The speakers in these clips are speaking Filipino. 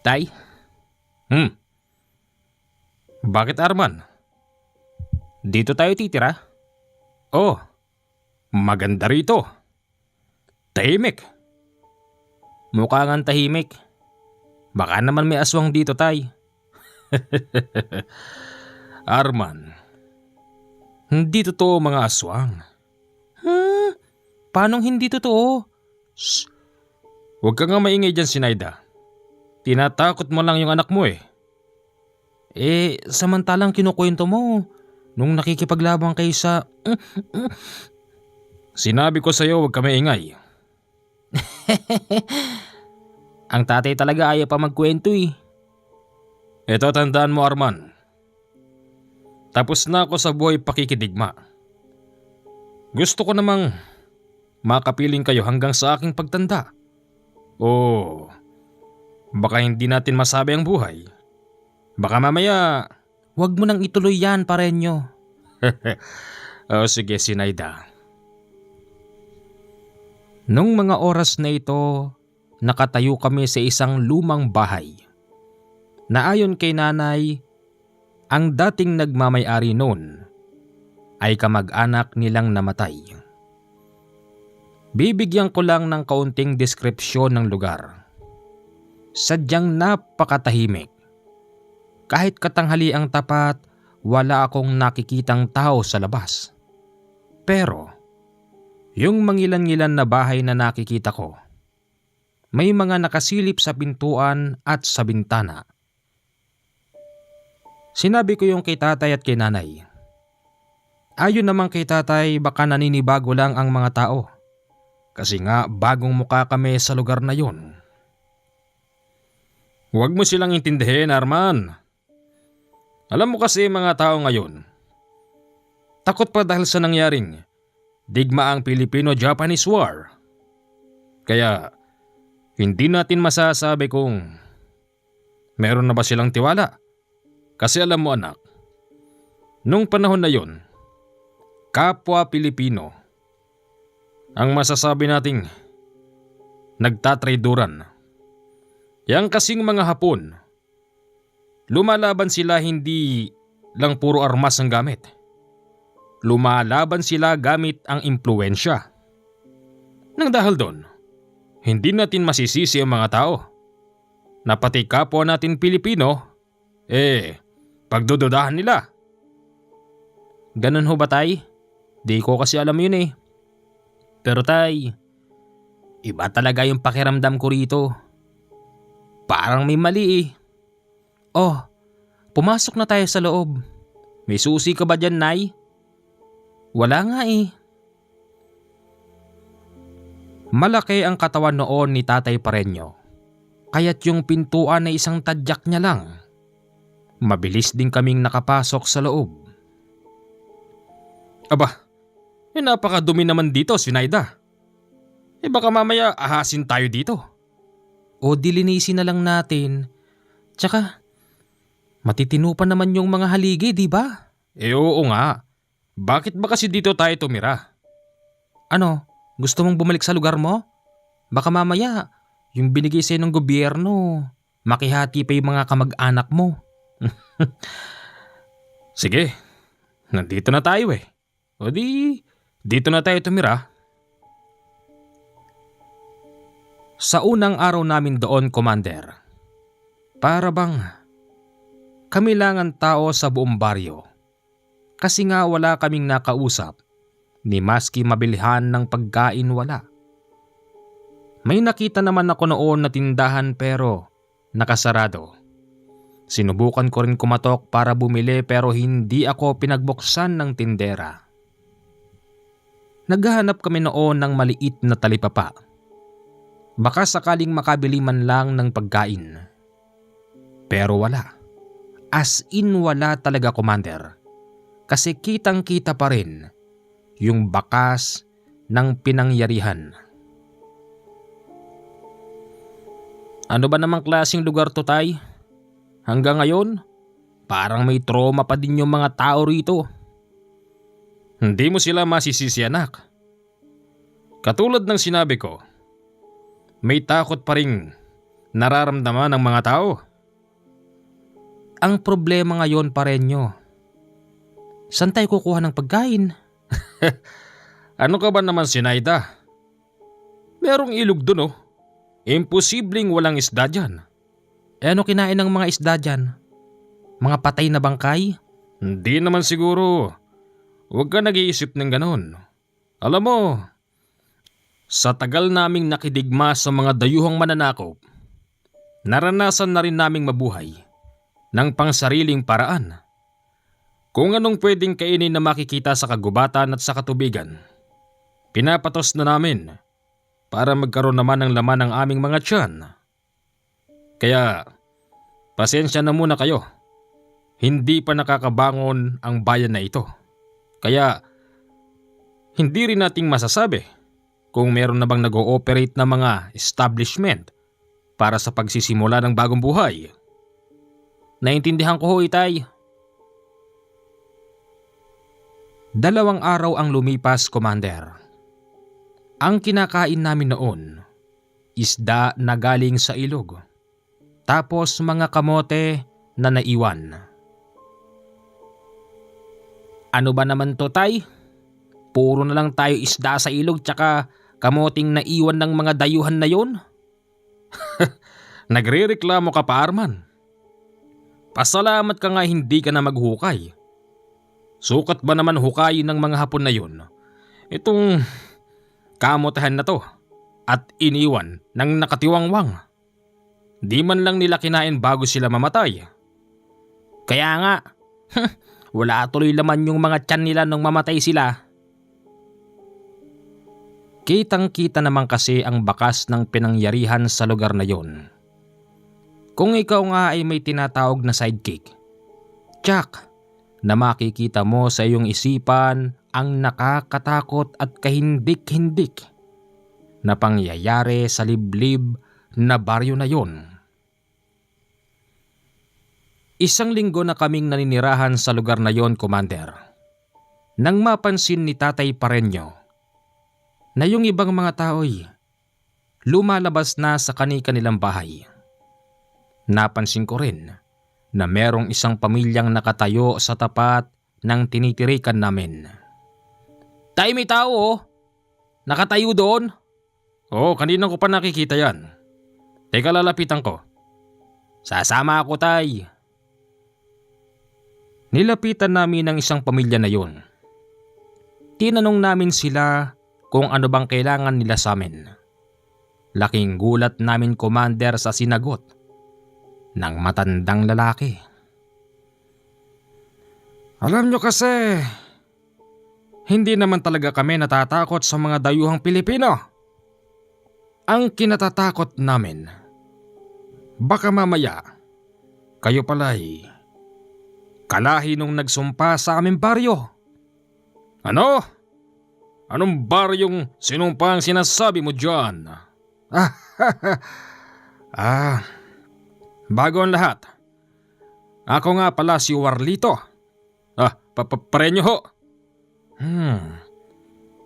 Tay? Bakit, Arman? Dito tayo titira? Oh, maganda rito. Tahimik. Mukha ngang tahimik. Baka naman may aswang dito, Tay. Arman, hindi totoo mga aswang. Paanong hindi totoo? Shh! Huwag ka nga maingay dyan, Sinaida. Tinatakot mo lang yung anak mo eh. Samantalang kinukwento mo nung nakikipaglabang kayo sa... Sinabi ko sa'yo huwag ka maingay. Ang tatay talaga ayaw pa magkwento eh. Ito tandaan mo, Arman. Tapos na ako sa buhay pakikidigma. Gusto ko namang makapiling kayo hanggang sa aking pagtanda. O baka hindi natin masabi ang buhay. Baka mamaya... Huwag mo nang ituloy yan, Parenyo. Sige, Sinaida. Nung mga oras na ito, nakatayo kami sa isang lumang bahay na ayon kay nanay, ang dating nagmamay-ari noon ay kamag-anak nilang namatay. Bibigyan ko lang ng kaunting deskripsyon ng lugar. Sadyang napakatahimik. Kahit katanghali ang tapat, wala akong nakikitang tao sa labas. Pero, yung mangilan-ngilan na bahay na nakikita ko, may mga nakasilip sa pintuan at sa bintana. Sinabi ko yung kay tatay at kay nanay. Ayon naman kay tatay, baka naninibago lang ang mga tao. Kasi nga bagong muka kami sa lugar na yun. Huwag mo silang intindihin, Arman. Alam mo kasi mga tao ngayon, takot pa dahil sa nangyaring digmaang Pilipino-Japanese War. Kaya hindi natin masasabi kung meron na ba silang tiwala. Kasi alam mo anak, nung panahon na yon, kapwa Pilipino ang masasabi nating nagtatraiduran. Yang kasing mga Hapon, lumalaban sila hindi lang puro armas ang gamit. Lumalaban sila gamit ang impluensya. Nang dahil doon, hindi natin masisisi ang mga tao na pati kapwa natin Pilipino, pagdududahan nila. Ganun ho ba, Tay? Di ko kasi alam yun eh. Pero Tay, iba talaga yung pakiramdam ko rito. Parang may mali eh. Oh, pumasok na tayo sa loob. May susi ka ba dyan, Nay? Wala nga eh. Malaki ang katawan noon ni Tatay Parenyo. Kaya't yung pintuan na isang tadyak niya lang. Mabilis din kaming nakapasok sa loob. Aba, napakadumi naman dito, Sinaida. Baka mamaya ahasin tayo dito. O dilinisin na lang natin. Tsaka, matitino pa naman yung mga haligi, di ba? Oo nga. Bakit ba kasi dito tayo tumira? Ano, gusto mong bumalik sa lugar mo? Baka mamaya, yung binigay sa'yo ng gobyerno, makihati pa yung mga kamag-anak mo. Sige, nandito na tayo eh. O di, dito na tayo tumira. Sa unang araw namin doon, Commander, para bang kami lang ang tao sa buong baryo. Kasi nga wala kaming nakausap, ni maski mabilihan ng pagkain wala. May nakita naman ako noon na tindahan pero nakasarado. Sinubukan ko rin kumatok para bumili pero hindi ako pinagbuksan ng tindera. Naghahanap kami noon ng maliit na talipapa. Baka sakaling makabili man lang ng pagkain. Pero wala. As in wala talaga, Commander. Kasi kitang-kita pa rin yung bakas ng pinangyarihan. Ano ba namang klaseng lugar to, Tay? Hanggang ngayon, parang may trauma pa din yung mga tao rito. Hindi mo sila masisisi, anak. Katulad ng sinabi ko, may takot pa ring nararamdaman ng mga tao. Ang problema ngayon, Parenyo, saan tayo kukuha ng pagkain? Ano ka ba naman, Sinaida? Merong ilog dun, oh. Imposibleng walang isda dyan. Ano kinain ng mga isda dyan? Mga patay na bangkay? Hindi naman siguro. Huwag ka nag-iisip ng ganon. Alam mo, sa tagal naming nakidigma sa mga dayuhang mananakop, naranasan na rin naming mabuhay ng pangsariling paraan. Kung anong pwedeng kainin na makikita sa kagubatan at sa katubigan, pinapatos na namin para magkaroon naman ng laman ng aming mga tiyan. Kaya, pasensya na muna kayo. Hindi pa nakakabangon ang bayan na ito. Kaya, hindi rin nating masasabi kung meron na bang nag-ooperate na mga establishment para sa pagsisimula ng bagong buhay. Naintindihan ko ho, Itay. 2 araw ang lumipas, Commander. Ang kinakain namin noon, isda na galing sa ilog. Tapos mga kamote na naiwan. Ano ba naman to, Tay? Puro na lang tayo isda sa ilog tsaka kamoting naiwan ng mga dayuhan na yon? Nagrereklamo ka pa, Arman. Pasalamat ka nga hindi ka na maghukay. Sukat ba naman hukayin ng mga Hapon na yun itong kamotahan na to at iniwan ng nakatiwangwang? Di man lang nila kinain bago sila mamatay. Kaya nga, wala tuloy laman yung mga tiyan nila nung mamatay sila. Kitang-kita naman kasi ang bakas ng pinangyarihan sa lugar na yon. Kung ikaw nga ay may tinatawag na sidekick, Jack, na makikita mo sa iyong isipan ang nakakatakot at kahindik-hindik na pangyayari sa liblib na baryo na yon. 1 linggo na kaming naninirahan sa lugar na yon, Commander. Nang mapansin ni Tatay Parenyo na yung ibang mga tao'y lumalabas na sa kani-kanilang bahay. Napansin ko rin na merong isang pamilyang nakatayo sa tapat ng tinitirikan namin. Tay, may tao oh. Nakatayo doon. Oo, kanina ko pa nakikita yan. Teka, lalapitan ko. Sasama ako, Tay. Nilapitan namin ang isang pamilya na yun. Tinanong namin sila kung ano bang kailangan nila sa amin. Laking gulat namin, Commander, sa sinagot ng matandang lalaki. Alam nyo kasi, hindi naman talaga kami natatakot sa mga dayuhang Pilipino. Ang kinatatakot namin, baka mamaya kayo pala'y kalahi nung nagsumpa sa aming baryo. Ano? Anong baryong sinumpa ang sinasabi mo dyan? Bago ang lahat, ako nga pala si Warlito. Parenyo ho.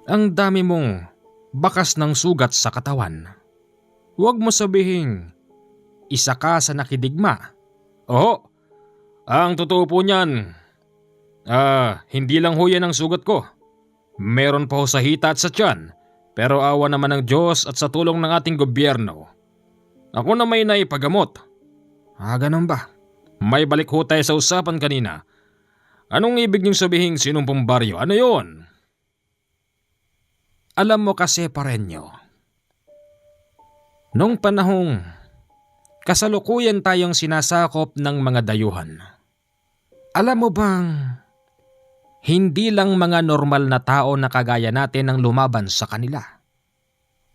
Ang dami mong bakas ng sugat sa katawan. Huwag mo sabihing isa ka sa nakidigma. Oo, ang totoo po niyan, hindi lang ho yan ang sugat ko. Meron pa ho sa hita at sa tiyan, pero awa naman ng Diyos at sa tulong ng ating gobyerno, ako na may naipagamot. Ganun ba? May balik ho tayo sa usapan kanina. Anong ibig niyong sabihin sinumpang baryo? Ano yon? Alam mo kasi, Parenyo, nung panahong kasalukuyan tayong sinasakop ng mga dayuhan, alam mo bang hindi lang mga normal na tao na kagaya natin ang lumaban sa kanila?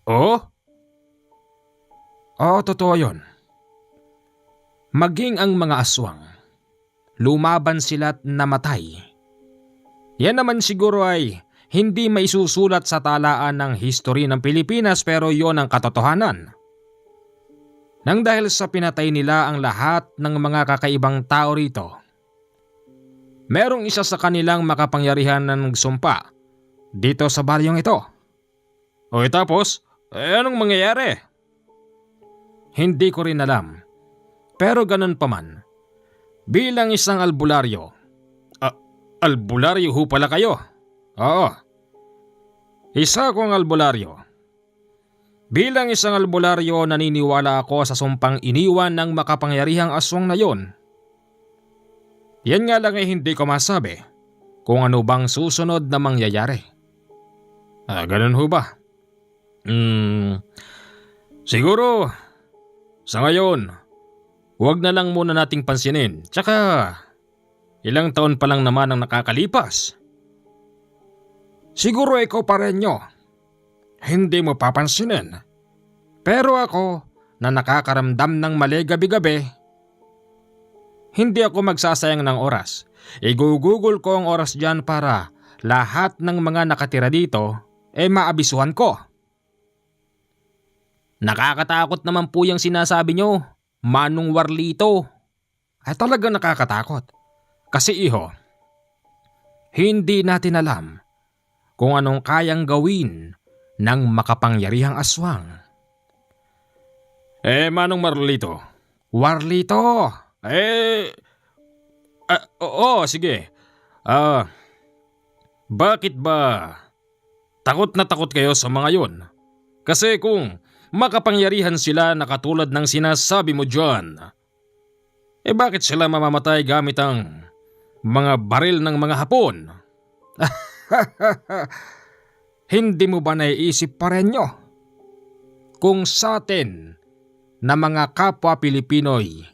Oo, totoo yun. Maging ang mga aswang, lumaban sila at namatay. Yan naman siguro ay hindi maisusulat sa talaan ng history ng Pilipinas, pero yon ang katotohanan. Nang dahil sa pinatay nila ang lahat ng mga kakaibang tao rito, merong isa sa kanilang makapangyarihan na nagsumpa dito sa baryong ito. O tapos, anong mangyayari? Hindi ko rin alam. Pero ganun pa man, bilang isang albularyo. Albularyo ho pala kayo? Oo. Isa akong albularyo. Bilang isang albularyo, naniniwala ako sa sumpang iniwan ng makapangyarihang aswang na yon. Yan nga lang ay hindi ko masabi kung ano bang susunod na mangyayari. Ganun ho ba? Siguro, sa ngayon, huwag na lang muna nating pansinin. Tsaka, ilang taon pa lang naman ang nakakalipas. Siguro ikaw pa rin nyo. Hindi mo papansinin. Pero ako, na nakakaramdam ng mali gabi-gabi, hindi ako magsasayang ng oras. Igugugol ko ang oras dyan para lahat ng mga nakatira dito maabisuhan ko. Nakakatakot naman po yung sinasabi nyo, Manong Warlito. Ay talagang nakakatakot. Kasi iho, hindi natin alam kung anong kayang gawin ng makapangyarihang aswang. Manong Marlito. Warlito! Oo, sige. Bakit ba takot na takot kayo sa mga yon? Kasi kung makapangyarihan sila na katulad ng sinasabi mo dyan, bakit sila mamamatay gamit ang mga baril ng mga Hapon? Hindi mo ba naiisip pa rin nyo? Kung sa atin na mga kapwa Pilipino'y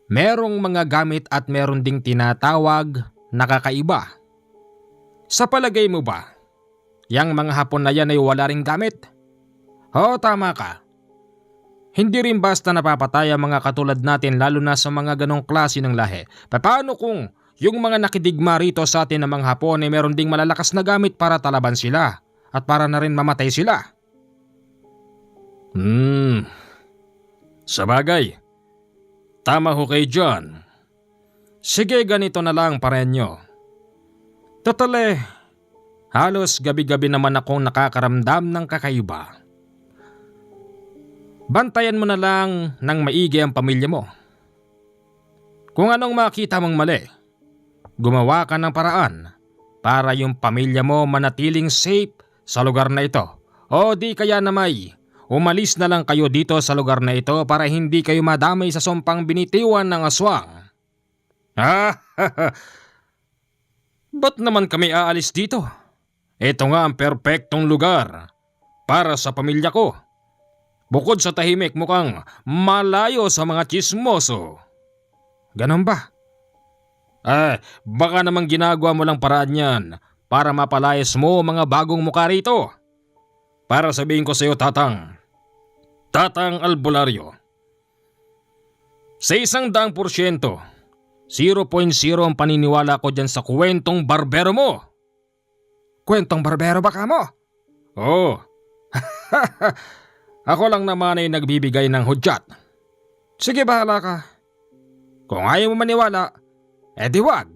merong mga gamit at meron ding tinatawag na kakaiba. Sa palagay mo ba, yang mga Hapon na yan ay wala ring gamit? Oo, tama ka. Hindi rin basta napapatay ang mga katulad natin lalo na sa mga ganong klase ng lahi. Paano kung yung mga nakidigma rito sa atin ng mga Hapon ay meron ding malalakas na gamit para talaban sila at para na rin mamatay sila? Sabagay. Tama ho kayo dyan. Sige, ganito na lang parenyo. Total halos gabi-gabi naman akong nakakaramdam ng kakaiba. Bantayan mo na lang ng maigi ang pamilya mo. Kung anong makita mong mali, gumawa ka ng paraan para yung pamilya mo manatiling safe sa lugar na ito. O di kaya na umalis na lang kayo dito sa lugar na ito para hindi kayo madamay sa sumpang binitiwan ng aswang. Ba't naman kami aalis dito? Ito nga ang perpektong lugar para sa pamilya ko. Bukod sa tahimik, mukhang malayo sa mga tsismoso. Ganon ba? Baka namang ginagawa mo lang paraan yan para mapalayas mo mga bagong mukha rito. Para sabihin ko sa iyo, Tatang Albularyo, sa 100%, 0.0 ang paniniwala ko dyan sa kwentong barbero mo. Kwentong barbero ba ka mo? Oo. Ako lang naman ay nagbibigay ng hudyat. Sige, bahala ka. Kung ayaw mo maniwala, di wag.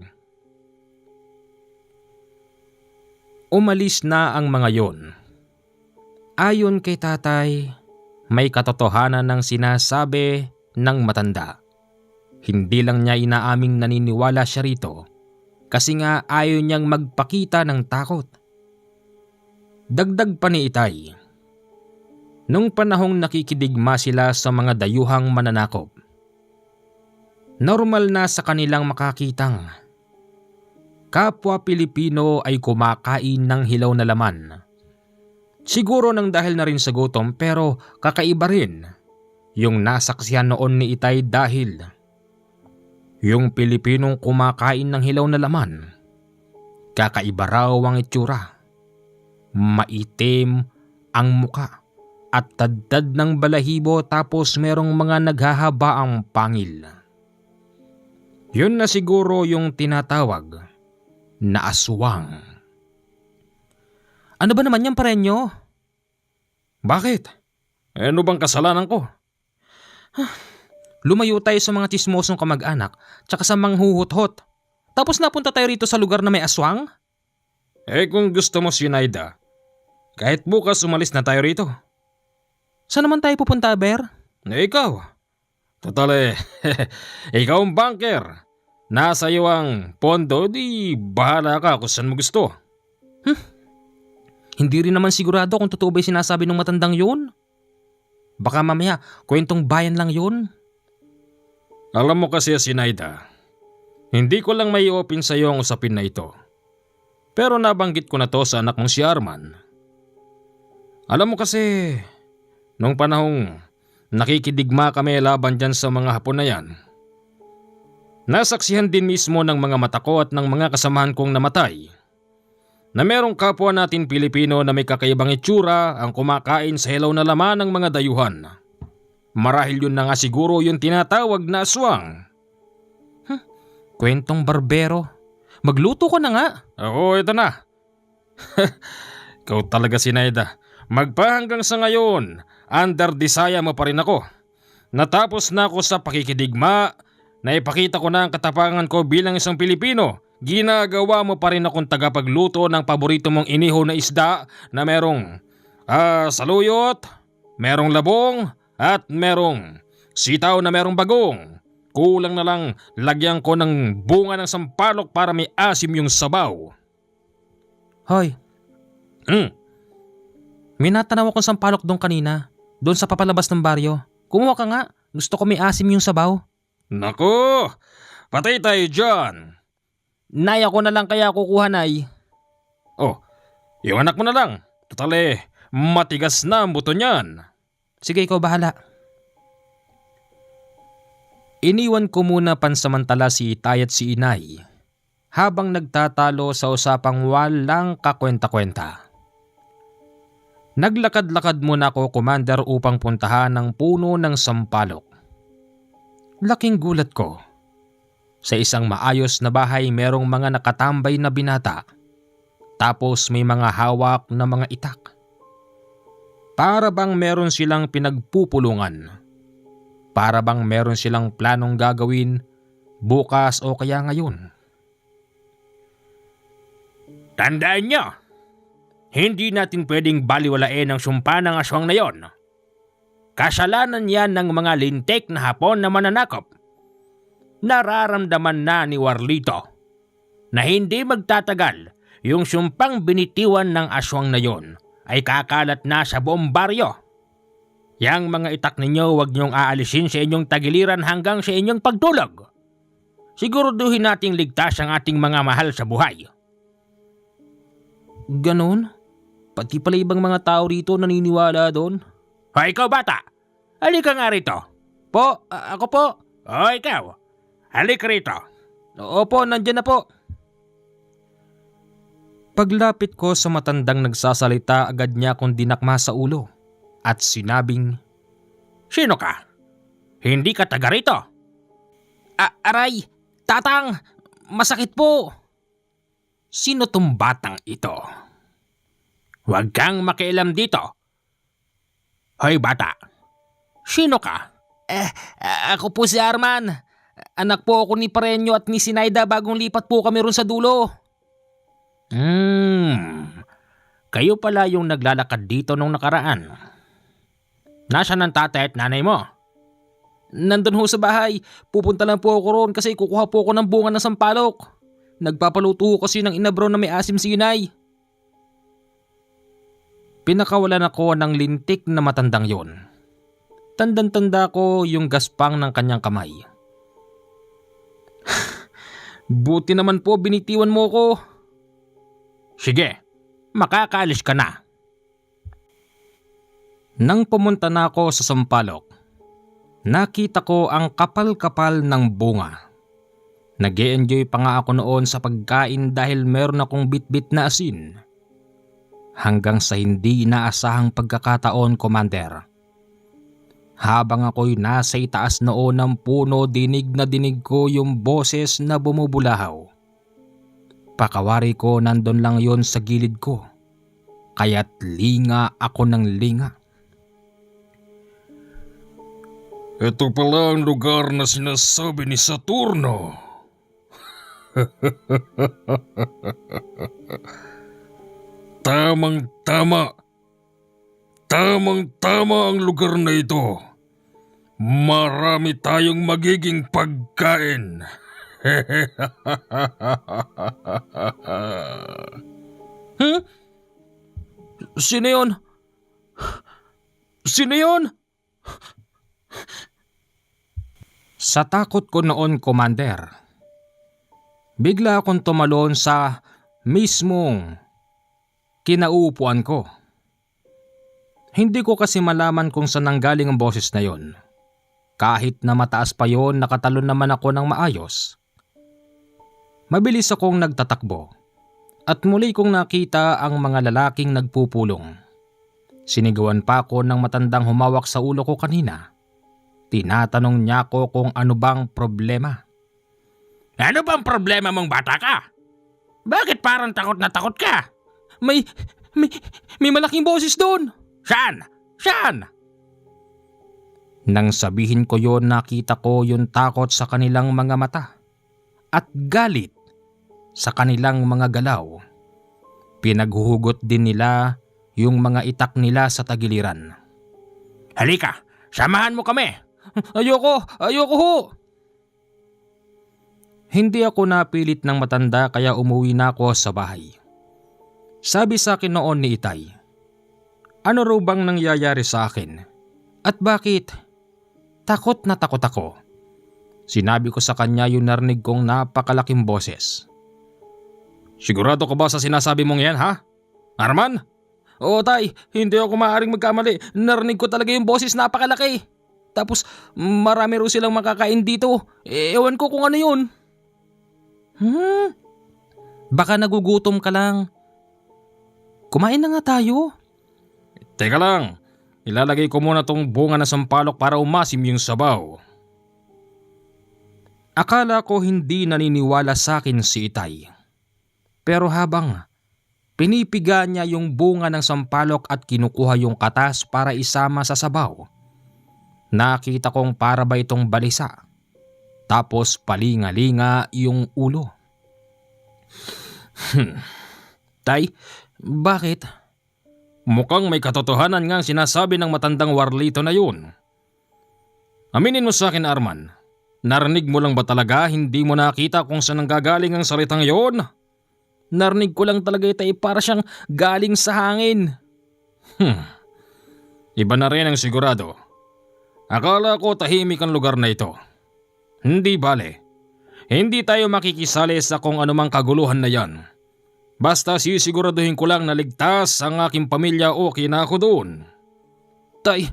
Umalis na ang mga yon. Ayon kay tatay, may katotohanan ng sinasabi ng matanda. Hindi lang niya inaaming naniniwala siya rito kasi nga ayaw niyang magpakita ng takot. Dagdag pa ni Itay, nung panahong nakikidigma sila sa mga dayuhang mananakop, normal na sa kanilang makakitang kapwa Pilipino ay kumakain ng hilaw na laman. Siguro nang dahil na rin sa gutom pero kakaiba rin yung nasaksihan noon ni Itay dahil yung Pilipinong kumakain ng hilaw na laman, kakaiba raw ang itsura. Maitim ang muka at taddad ng balahibo tapos merong mga naghahaba ang pangil. Yun na siguro yung tinatawag na aswang. Ano ba naman yan, parenyo? Bakit? Ano bang kasalanan ko? Lumayo tayo sa mga tsismosong kamag-anak tsaka sa manghuhut-hut. Tapos napunta tayo rito sa lugar na may aswang? Kung gusto mo, Sinaida, kahit bukas umalis na tayo rito. Saan naman tayo pupunta, Ber? Ikaw, Total ikaw ang banker. Nasa iyo ang pondo, di bahala ka kung saan mo gusto. Hindi rin naman sigurado kung totoo ba yung sinasabi ng matandang yun. Baka mamaya, kwentong bayan lang yun. Alam mo kasi, Sinaida, hindi ko lang may open sa iyo ang usapin na ito. Pero nabanggit ko na to sa anak mong si Arman. Alam mo kasi, nung panahong nakikidigma kami laban dyan sa mga Hapon na yan, nasaksihan din mismo ng mga mata ko at ng mga kasamahan kong namatay na merong kapwa natin Pilipino na may kakaibang itsura ang kumakain sa hilaw na laman ng mga dayuhan. Marahil yun na nga siguro yung tinatawag na aswang. Kwentong barbero. Magluto ko na nga. Oo, ito na. Ikaw talaga, Sinaida. Magpahanggang sa ngayon, under desire mo pa rin ako. Natapos na ako sa pakikidigma, naipakita ko na ang katapangan ko bilang isang Pilipino. Ginagawa mo pa rin akong tagapagluto ng paborito mong inihaw na isda na merong saluyot, merong labong, at merong sitaw na merong bagong. Kulang na lang lagyan ko ng bunga ng sampalok para may asim yung sabaw. Hoy, may natanaw akong sampalok doon kanina. Doon sa papalabas ng baryo. Kumuha ka nga. Gusto ko may asim yung sabaw. Naku, patay tayo dyan. Nay, ako na lang kaya kukuha, Nay. Oh, yung anak mo na lang. Total matigas na ang buto niyan. Sige, ikaw bahala. Iniwan ko muna pansamantala si Itay at si Inay habang nagtatalo sa usapang walang kakwenta-kwenta. Naglakad-lakad muna ako, Commander, upang puntahan ang puno ng sampalok. Laking gulat ko. Sa isang maayos na bahay merong mga nakatambay na binata. Tapos may mga hawak na mga itak. Para bang meron silang pinagpupulungan. Para bang meron silang planong gagawin bukas o kaya ngayon. Tandaan nyo, hindi natin pwedeng baliwalain ang sumpa ng aswang na yon. Kasalanan yan ng mga lintik na Hapon na mananakop. Nararamdaman na ni Warlito na hindi magtatagal yung sumpang binitiwan ng aswang na yon ay kakalat na sa buong baryo. Yang mga itak ninyo huwag niyong aalisin sa inyong tagiliran hanggang sa inyong pagtulog. Siguraduhin nating ligtas ang ating mga mahal sa buhay. Ganon? Pati pala ibang mga tao rito naniniwala doon. Hoy, ikaw bata! Halika nga rito. Po, ako po. O ikaw, halika rito. Opo, nandyan na po. Paglapit ko sa matandang nagsasalita, agad niya akong dinakma sa ulo at sinabing, Sino ka? Hindi ka taga rito. Aray, tatang, masakit po. Sino tong batang ito? Huwag kang makialam dito. Hoy bata, sino ka? Ako po si Arman. Anak po ako ni Pareño at ni Sinaida bagong lipat po kami ron sa dulo. Kayo pala yung naglalakad dito nung nakaraan. Nasaan ang tatay at nanay mo? Nandun ho sa bahay. Pupunta lang po ako ron kasi kukuha po ako ng bunga ng sampalok. Nagpapaluto ho kasi ng inabro na may asim si Inay. Pinakawalan ako ng lintik na matandang yon. Tandang-tanda ko yung gaspang ng kanyang kamay. Buti naman po binitiwan mo ko. Sige, makakaalis ka na. Nang pumunta na ako sa sampalok, nakita ko ang kapal-kapal ng bunga. Nag-e-enjoy pa nga ako noon sa pagkain dahil meron akong bit-bit na asin. Hanggang sa hindi inaasahang pagkakataon, Commander. Habang ako'y nasa itaas noon ng puno, dinig na dinig ko yung boses na bumubulahaw. Pakawari ko nandun lang yon sa gilid ko, kaya't linga ako ng linga. Ito pala ang lugar na sinasabi ni Saturno. Tamang-tama. Tamang-tama ang lugar na ito. Marami tayong magiging pagkain. Hmm? Sino yun? Sino yun? Sa takot ko noon, Commander, bigla akong tumalon sa mismong kinauupuan ko. Hindi ko kasi malaman kung saan nanggaling ang boses na yon. Kahit na mataas pa yon, nakatalon naman ako ng maayos. Mabilis akong nagtatakbo at muli kong nakita ang mga lalaking nagpupulong. Sinigawan pa ako ng matandang humawak sa ulo ko kanina. Tinatanong niya ako kung ano bang problema. Ano bang problema mong bata ka? Bakit parang takot na takot ka? May malaking boses doon. Saan? Saan? Nang sabihin ko yon, nakita ko yung takot sa kanilang mga mata at galit sa kanilang mga galaw. Pinaghuhugot din nila yung mga itak nila sa tagiliran. Halika, samahan mo kami. Ayoko ho! Hindi ako napilit ng matanda kaya umuwi na ako sa bahay. Sabi sa akin noon ni Itay, ano raw bang nangyayari sa akin? At bakit? Takot na takot ako. Sinabi ko sa kanya yung narinig kong napakalaking boses. Sigurado ka ba sa sinasabi mong yan, ha? Arman? Oo, Tay, hindi ako maaaring magkamali. Narinig ko talaga yung boses, napakalaki. Tapos marami raw silang makakain dito. Ewan ko kung ano yun. Baka nagugutom ka lang. Kumain na nga tayo. Teka lang, ilalagay ko muna tong bunga ng sampalok para umasim yung sabaw. Akala ko hindi naniniwala sa akin si Itay. Pero habang pinipiga niya yung bunga ng sampalok at kinukuha yung katas para isama sa sabaw, nakita kong para ba itong balisa. Tapos palinga-linga yung ulo. Tay, bakit? Mukhang may katotohanan nga ang sinasabi ng matandang warlito na yun. Aminin mo sa akin, Arman, narinig mo lang ba talaga, hindi mo nakita kung saan nanggagaling ang salitang yon? Narinig ko lang talaga ito, para siyang galing sa hangin. Iba na rin ang sigurado. Akala ko tahimik ang lugar na ito. Hindi bale. Hindi tayo makikisali sa kung anumang kaguluhan na yan. Basta sisiguraduhin ko lang na ligtas ang aking pamilya o kina ako doon. Tay,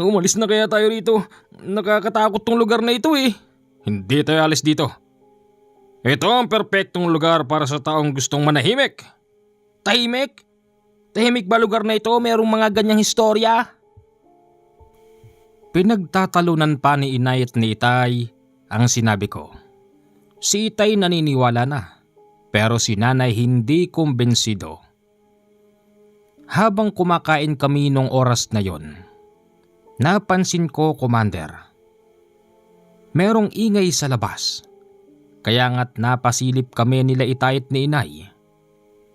umalis na kaya tayo rito. Nakakatakot tong lugar na ito eh. Hindi tayo alis dito. Ito ang perpektong lugar para sa taong gustong manahimik. Tahimik? Tahimik ba lugar na ito? Merong mga ganyang historya? Pinagtatalunan pa ni Inay at ni Itay ang sinabi ko. Si Itay naniniwala na, pero si Nanay hindi kumbensido. Habang kumakain kami nung oras na yon, napansin ko, Commander, merong ingay sa labas. Kaya nga't napasilip kami nila Itay at ni Inay.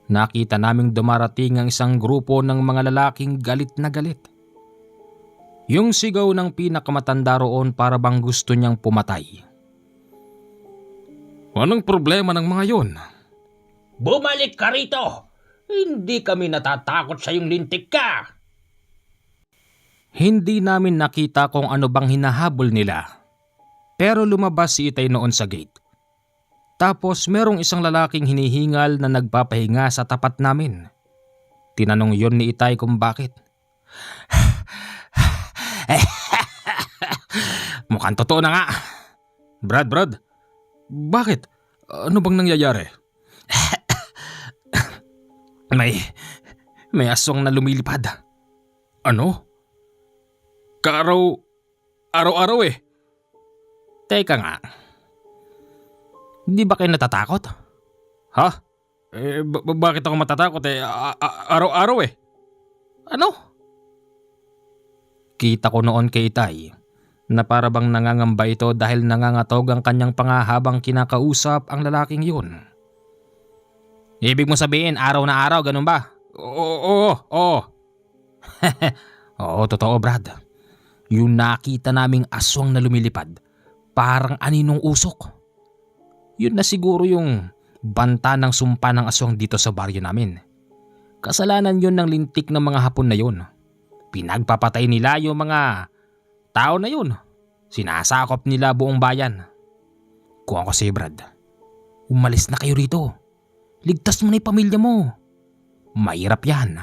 Nakita naming dumarating ang isang grupo ng mga lalaking galit na galit. Yung sigaw ng pinakamatanda roon para bang gusto niyang pumatay. Anong problema ng mga yon? Bumalik ka rito! Hindi kami natatakot sa iyong lintik ka! Hindi namin nakita kung ano bang hinahabol nila. Pero lumabas si Itay noon sa gate. Tapos merong isang lalaking hinihingal na nagpapahinga sa tapat namin. Tinanong yon ni Itay kung bakit. Mukhang totoo na nga. Brad, bakit? Ano bang nangyayari? May aswang na lumilipad. Ano? Araw-araw eh. Teka nga. Di ba kayo natatakot? Ha? Bakit ako matatakot eh? Araw-araw eh. Ano? Kita ko noon kay Itay na para bang nangangamba ito dahil nangangatog ang kanyang panga habang kinakausap ang lalaking yun. Ibig mo sabihin araw na araw, ganun ba? Oo. Oo, totoo, Brad. Yung nakita naming aswang na lumilipad, parang aninong usok. Yun na siguro yung banta ng sumpa ng aswang dito sa baryo namin. Kasalanan yun ng lintik ng mga Hapon na yun. Pinagpapatay nila yung mga tao na yun. Sinasakop nila buong bayan. Kung ako si Brad, umalis na kayo rito. Ligtas mo na yung pamilya mo. Mahirap yan.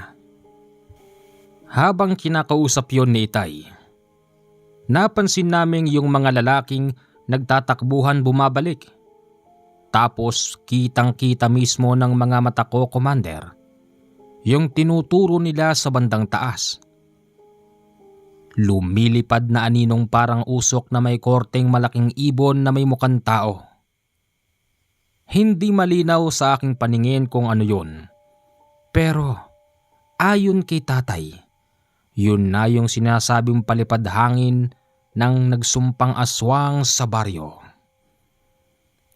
Habang kinakausap yon ni Itay, napansin naming yung mga lalaking nagtatakbuhan bumabalik. Tapos kitang-kita mismo ng mga mata ko, Commander, yung tinuturo nila sa bandang taas. Lumilipad na aninong parang usok na may korteng malaking ibon na may mukhang tao. Hindi malinaw sa aking paningin kung ano yun. Pero ayon kay Tatay, yun na yung sinasabing palipad hangin ng nagsumpang aswang sa baryo.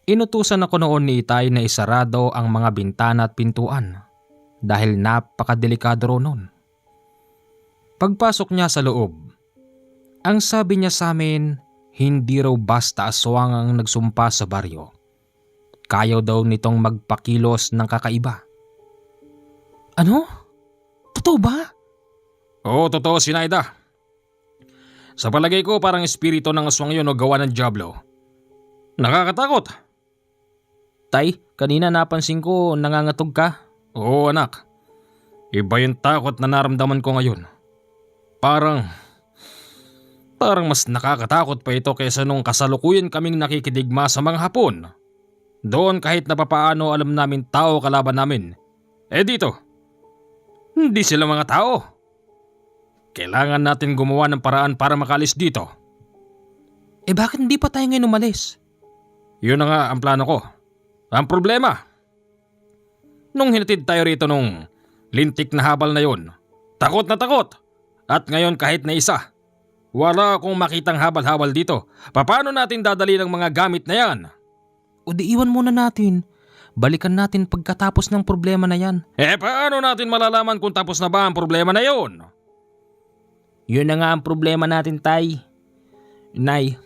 Inutusan ako noon ni Itay na isarado ang mga bintana at pintuan dahil napakadelikado raw nun. Pagpasok niya sa loob, ang sabi niya sa amin, hindi raw basta aswang ang nagsumpa sa baryo. Kaya daw nitong magpakilos ng kakaiba. Ano? Totoo ba? Oo, totoo, Sinaida. Sa palagay ko parang espiritu ng aswang yun o gawa ng Diablo. Nakakatakot. Tay, kanina napansin ko nangangatog ka. Oo, anak. Iba yung takot na naramdaman ko ngayon. Parang mas nakakatakot pa ito kaysa nung kasalukuyan kaming nakikidigma sa mga Hapon. Doon kahit na papaano alam namin tao kalaban namin. Dito, hindi sila mga tao. Kailangan natin gumawa ng paraan para makalis dito. Bakit hindi pa tayo ngayon umalis? Yun na nga ang plano ko. Ang problema, nung hinatid tayo rito nung lintik na habal na yun, takot na takot. At ngayon kahit na isa, wala akong makitang habal-habal dito. Paano natin dadali ng mga gamit na yan? O di iwan muna natin. Balikan natin pagkatapos ng problema na yan. Paano natin malalaman kung tapos na ba ang problema na yun? Yun na nga ang problema natin, Tay. Nay,